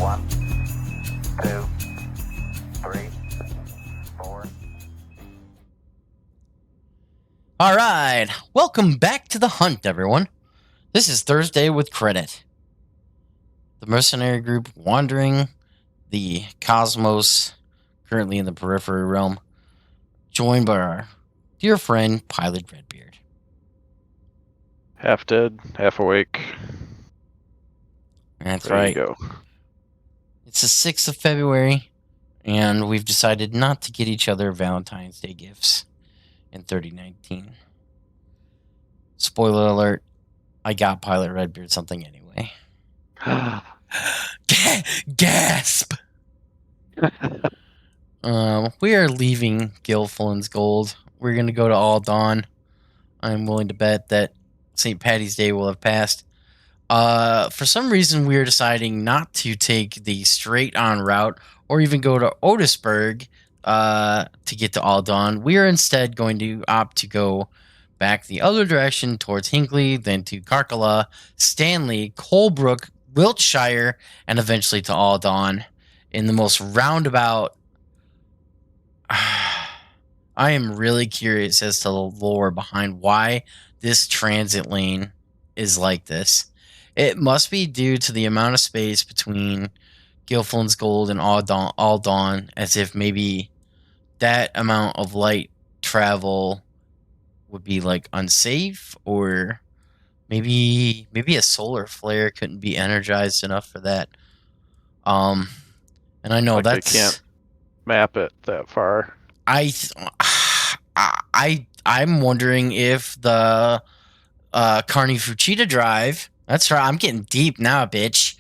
1, 2, 3, 4. All right, welcome back to the hunt, everyone. This is Thursday with Credit. The mercenary group wandering the cosmos, currently in the periphery realm, joined by our dear friend, Pilot Redbeard. Half dead, half awake. That's Ready right. to go. It's the 6th of February, and we've decided not to get each other Valentine's Day gifts in 3019. Spoiler alert, I got Pilot Redbeard something anyway. Gasp! We are leaving Gilfillan's Gold. We're going to go to All Dawn. I'm willing to bet that St. Patty's Day will have passed. For some reason, we are deciding not to take the straight-on route or even go to Otisburg to get to All Dawn. We are instead going to opt to go back the other direction towards Hinkley, then to Karkala, Stanley, Colebrook, Wiltshire, and eventually to All Dawn in the most roundabout. I am really curious as to the lore behind why this transit lane is like this. It must be due to the amount of space between Gilfillan's Gold and All Dawn, as if maybe that amount of light travel would be like unsafe, or maybe a solar flare couldn't be energized enough for that. And I know Like that's they can't map it that far. I'm wondering if the Carney Fuchida drive. That's right. I'm getting deep now, bitch.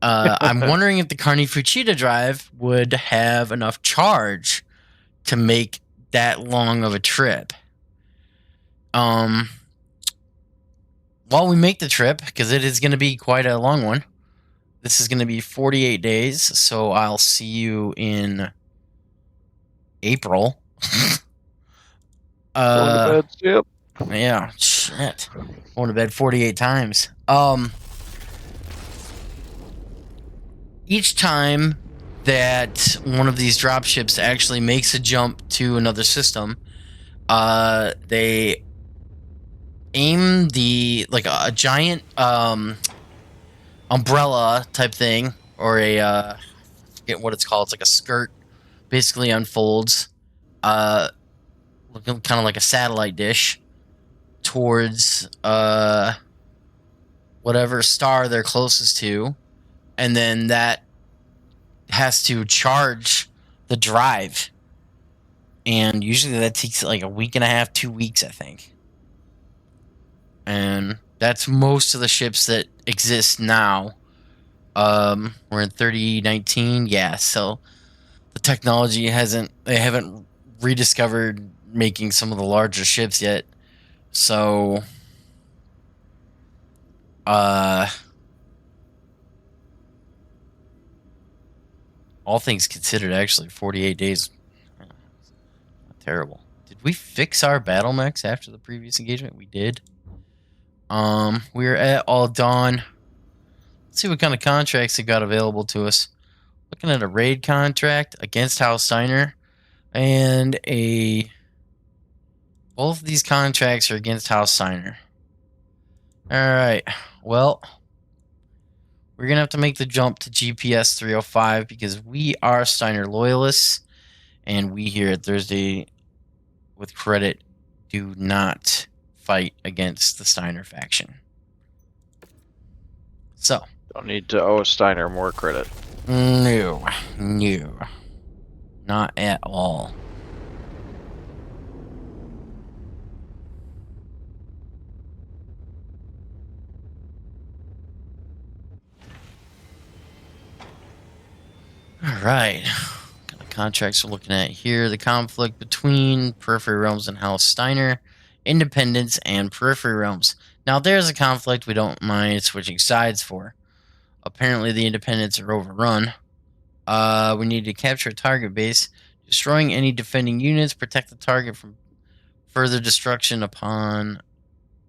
I'm wondering if the Carney Fuchida drive would have enough charge to make that long of a trip. While we make the trip, because it is going to be quite a long one. This is going to be 48 days, so I'll see you in April. Going to bed, yep. Yeah, shit. Going to bed 48 times. Each time that one of these dropships actually makes a jump to another system, they aim a giant umbrella type thing, or a I forget what it's called. It's like a skirt, basically unfolds, looking kind of like a satellite dish towards whatever star they're closest to, and then that has to charge the drive, and usually that takes like a week and a half, 2 weeks, I think. And that's most of the ships that exist now. We're in 3019, yeah, so the technology they haven't rediscovered making some of the larger ships yet. So all things considered, actually 48 days, not terrible. Did we fix our battle mechs after the previous engagement? We did. We're at All Dawn. Let's see what kind of contracts they got available to us. Looking at a raid contract against House Steiner, and both of these contracts are against House Steiner. Alright, well, we're going to have to make the jump to GPS 305 because we are Steiner loyalists, and we here at Thursday with Credit do not fight against the Steiner faction. So. Don't need to owe Steiner more credit. No. Not at all. All right. What kind of contracts we're looking at here? The conflict between Periphery Realms and House Steiner, Independence, and Periphery Realms. Now, there's a conflict we don't mind switching sides for. Apparently, the Independents are overrun. We need to capture a target base, destroying any defending units, protect the target from further destruction upon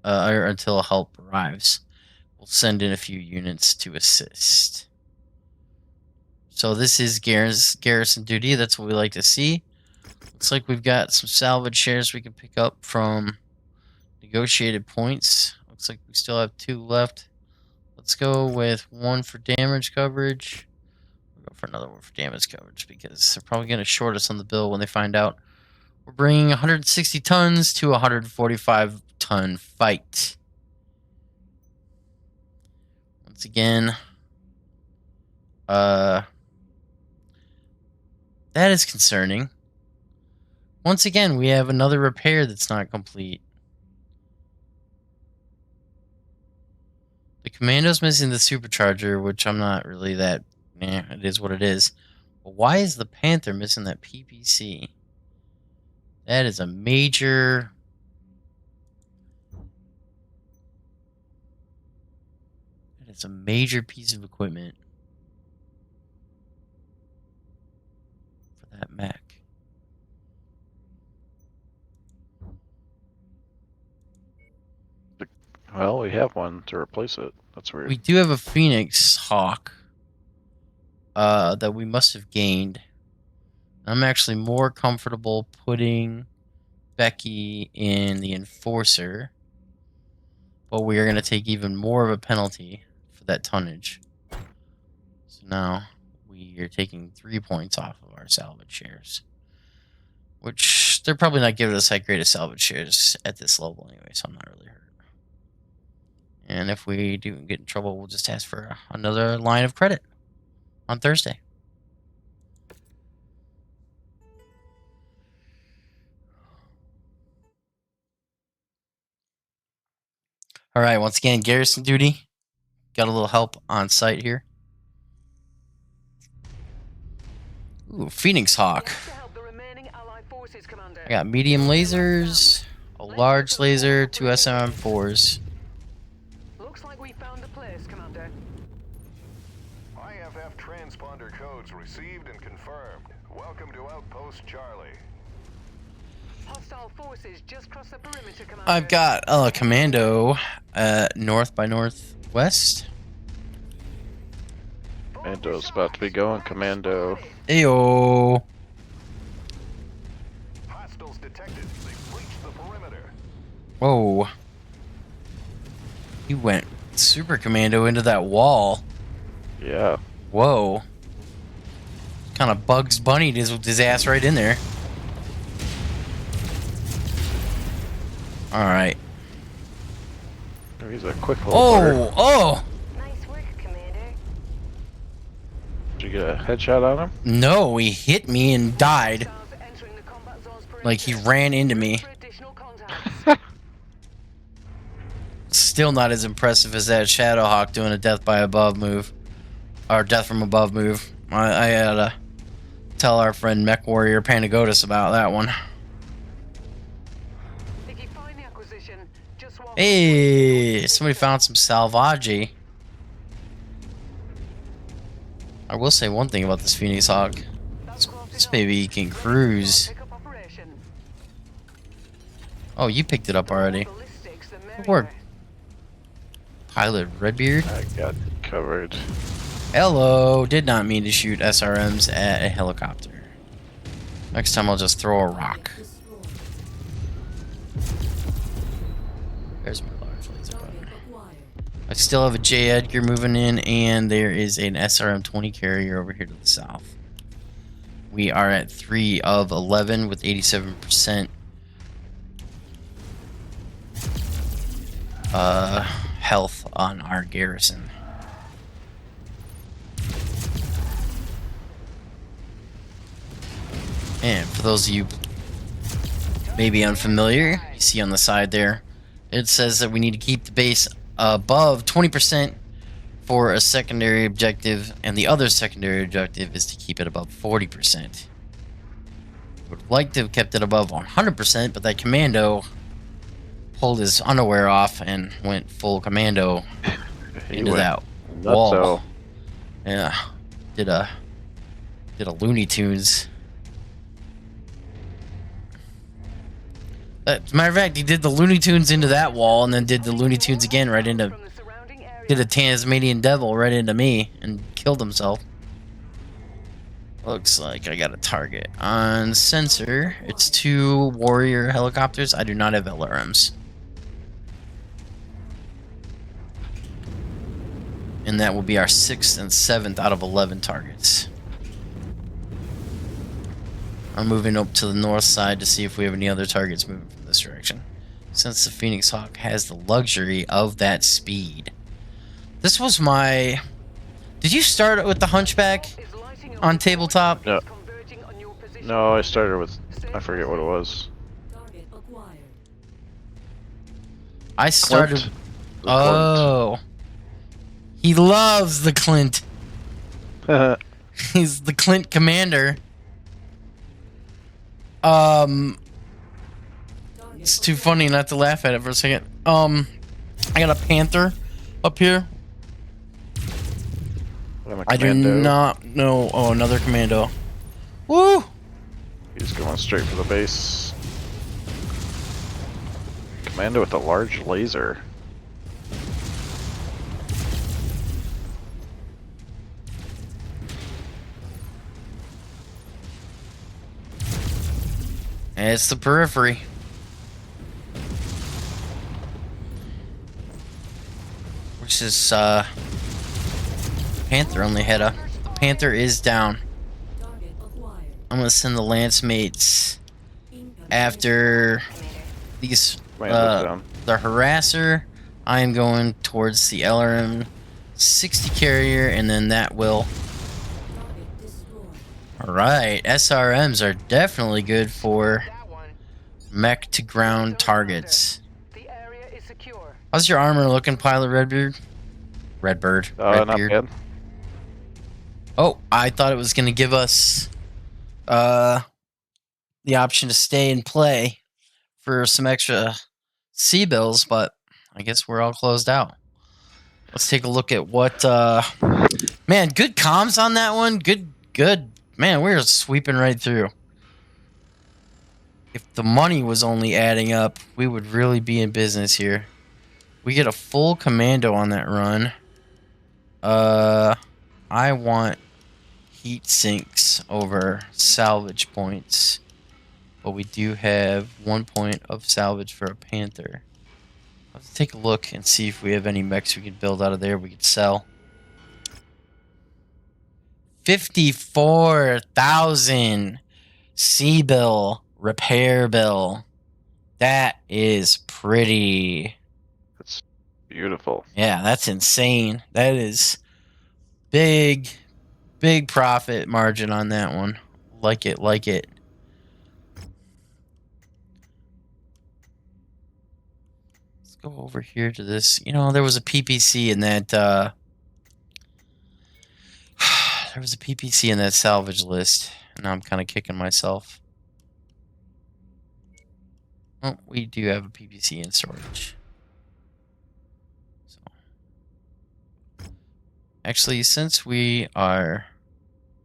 or until help arrives. We'll send in a few units to assist. So this is garrison duty. That's what we like to see. Looks like we've got some salvage shares we can pick up from negotiated points. Looks like we still have 2 left. Let's go with 1 for damage coverage. We'll go for another one for damage coverage because they're probably going to short us on the bill when they find out we're bringing 160 tons to a 145 ton fight. Once again, that is concerning. Once again, we have another repair that's not complete. The commando's missing the supercharger, which I'm not really that... it is what it is. But why is the Panther missing that PPC? That is a major... That is a major piece of equipment for that mech. Well, we have one to replace it. That's weird. We do have a Phoenix Hawk that we must have gained. I'm actually more comfortable putting Becky in the Enforcer, but we are going to take even more of a penalty for that tonnage. So now we are taking 3 points off of our salvage shares, which they're probably not giving us that great of salvage shares at this level anyway, so I'm not really hurt. And if we do get in trouble, we'll just ask for another line of credit on Thursday. All right, once again, garrison duty. Got a little help on site here. Ooh, Phoenix Hawk. I got medium lasers, a large laser, 2 SRM4s. Looks like we found a place, Commander. IFF transponder codes received and confirmed. Welcome to Outpost Charlie. Hostile forces just crossed the perimeter, Commander. I've got a commando north by northwest. Commando's about to be going commando. Ayo. Hostiles detected. They've breached the perimeter. Whoa. He went super commando into that wall. Yeah. Whoa. Kind of Bugs Bunny'd his ass right in there. Alright. He's a quick little butter. Oh! Nice work, Commander. Did you get a headshot on him? No, he hit me and died. Hostiles entering the combat zone's Like he perimeter. ran into me. For additional contacts. Still not as impressive as that Shadowhawk doing a death by above move. Or death from above move. I gotta tell our friend Mech Warrior Panagotis about that one. If you find the acquisition, just walk Hey, somebody found some salvage. I will say one thing about this Phoenix Hawk. This baby can cruise. Pick up operation. Oh, you picked it up already. Ballistics, the Good work. merrier. Pilot Redbeard. I got covered. Hello. Did not mean to shoot SRMs at a helicopter. Next time I'll just throw a rock. There's my large laser gun. I still have a J. Edgar moving in, and there is an SRM-20 carrier over here to the south. We are at 3 of 11 with 87% health on our garrison. And for those of you maybe unfamiliar, you see on the side there, it says that we need to keep the base above 20% for a secondary objective, and the other secondary objective is to keep it above 40%. Would like to have kept it above 100%, but that commando pulled his underwear off and went full commando He into went that wall. nutso. Yeah, did a Looney Tunes. As a matter of fact, he did the Looney Tunes into that wall, and then did the Looney Tunes again right into, From the surrounding area. did a Tasmanian Devil right into me, and killed himself. Looks like I got a target on sensor. It's 2 warrior helicopters. I do not have LRMs. And that will be our 6th and 7th out of 11 targets. I'm moving up to the north side to see if we have any other targets moving from this direction. Since the Phoenix Hawk has the luxury of that speed. This was my... Did you start with the Hunchback on tabletop? No. No, I started with, I forget what it was. I started... Clint. Oh. He loves the Clint. Clint. He's the Clint commander. It's too funny not to laugh at it for a second. I got a Panther up here. I'm a I do commando. not know. Oh, another commando. Woo! He's going straight for the base. Commando with a large laser. And it's the periphery. Which is, Panther only had a... The Panther is down. I'm gonna send the Lance mates after these, Commando's down. the Harasser. I am going towards the LRM 60 carrier, and then that will... Alright, SRMs are definitely good for mech to ground targets. The area is secure. How's your armor looking, Pilot Redbeard? Redbird. Not Redbeard. bad. Oh, I thought it was going to give us the option to stay and play for some extra C-bills, but I guess we're all closed out. Let's take a look at what... man, good comms on that one. Good. Man, we're sweeping right through. If the money was only adding up, we would really be in business here. We get a full commando on that run. I want heat sinks over salvage points. But we do have 1 point of salvage for a Panther. Let's take a look and see if we have any mechs we could build out of there we could sell. 54,000 C-bill repair bill. That is pretty. That's beautiful. Yeah, that's insane. That is big profit margin on that one. Like it. Let's go over here to this. You know, there was a PPC in that there was a PPC in that salvage list. Now I'm kind of kicking myself. Oh, we do have a PPC in storage. So, actually, since we're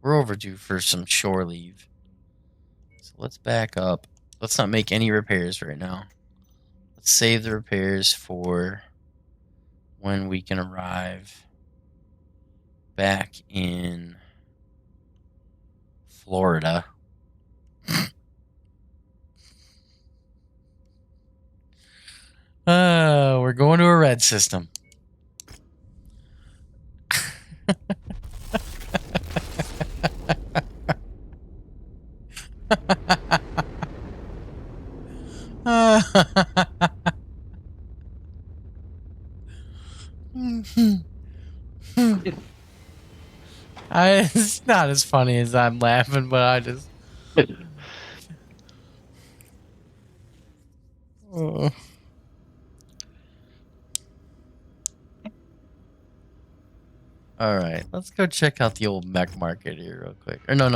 overdue for some shore leave. So let's back up. Let's not make any repairs right now. Let's save the repairs for when we can arrive back in Florida. We're going to a red system. It's not as funny as I'm laughing, but I just... Oh. All right, let's go check out the old mech market here real quick. Or no.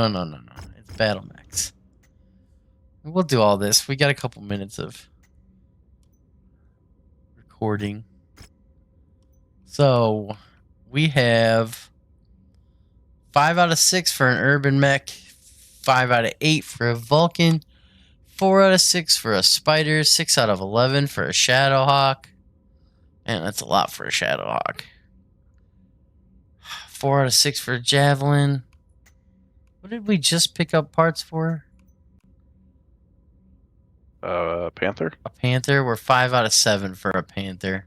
It's battle mechs. We'll do all this. We got a couple minutes of recording. So we have 5 out of 6 for an urban mech, 5 out of 8 for a Vulcan, 4 out of 6 for a Spider, 6 out of 11 for a Shadowhawk. Man, that's a lot for a Shadowhawk. 4 out of 6 for a Javelin. What did we just pick up parts for? Panther? A Panther. We're 5 out of 7 for a Panther.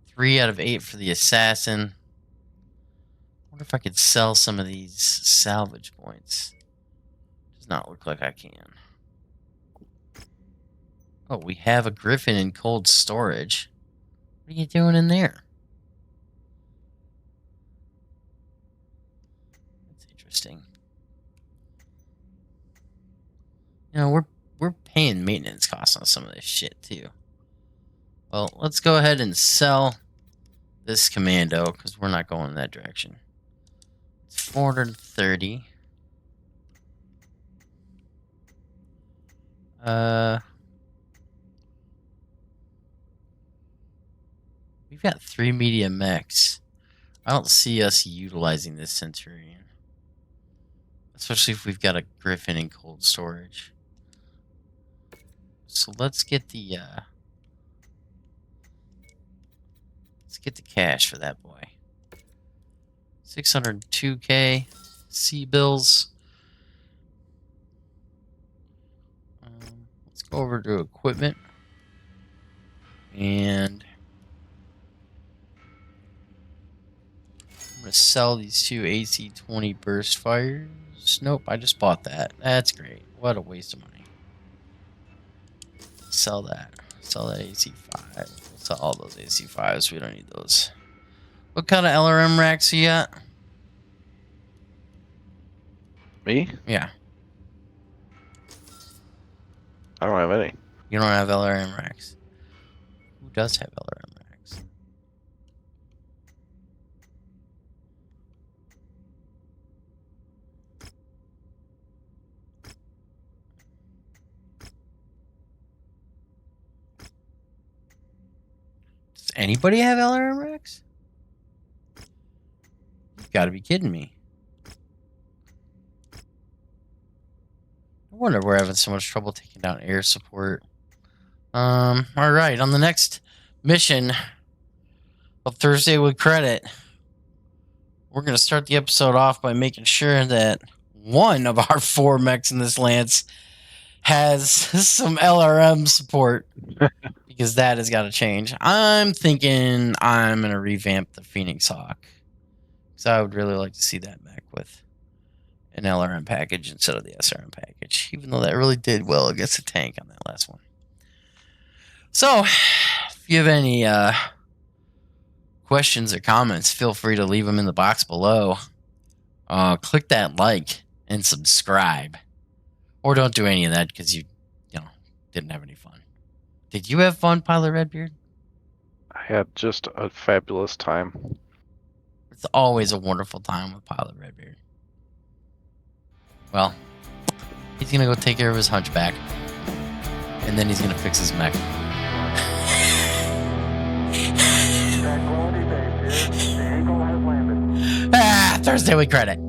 3 out of 8 for the Assassin. I wonder if I could sell some of these salvage points. Does not look like I can. Oh, we have a Griffin in cold storage. What are you doing in there? That's interesting. You know, we're paying maintenance costs on some of this shit too. Well, let's go ahead and sell this commando because we're not going in that direction. It's 430. We've got 3 medium mechs. I don't see us utilizing this Centurion. Especially if we've got a Griffin in cold storage. So let's get the cash for that boy. 602k C-bills. Let's go over to equipment. And I'm going to sell these 2 AC-20 burst fires. Nope, I just bought that. That's great. What a waste of money. Sell that. Sell that AC-5. Sell all those AC-5s. We don't need those. What kind of LRM racks you got? Me? Yeah. I don't have any. You don't have LRM racks. Who does have LRM racks? Does anybody have LRM racks? You've got to be kidding me. No wonder we're having so much trouble taking down air support. All right, on the next mission of Thursday with Credit, we're going to start the episode off by making sure that one of our 4 mechs in this Lance has some LRM support, because that has got to change. I'm thinking I'm going to revamp the Phoenix Hawk, because I would really like to see that mech with an LRM package instead of the SRM package, even though that really did well against the tank on that last one. So, if you have any questions or comments, feel free to leave them in the box below. Click that like and subscribe. Or don't do any of that because you didn't have any fun. Did you have fun, Pilot Redbeard? I had just a fabulous time. It's always a wonderful time with Pilot Redbeard. Well, he's going to go take care of his hunchback. And then he's going to fix his mech. Tranquility Base here. The Eagle has landed. Thursday with Credit.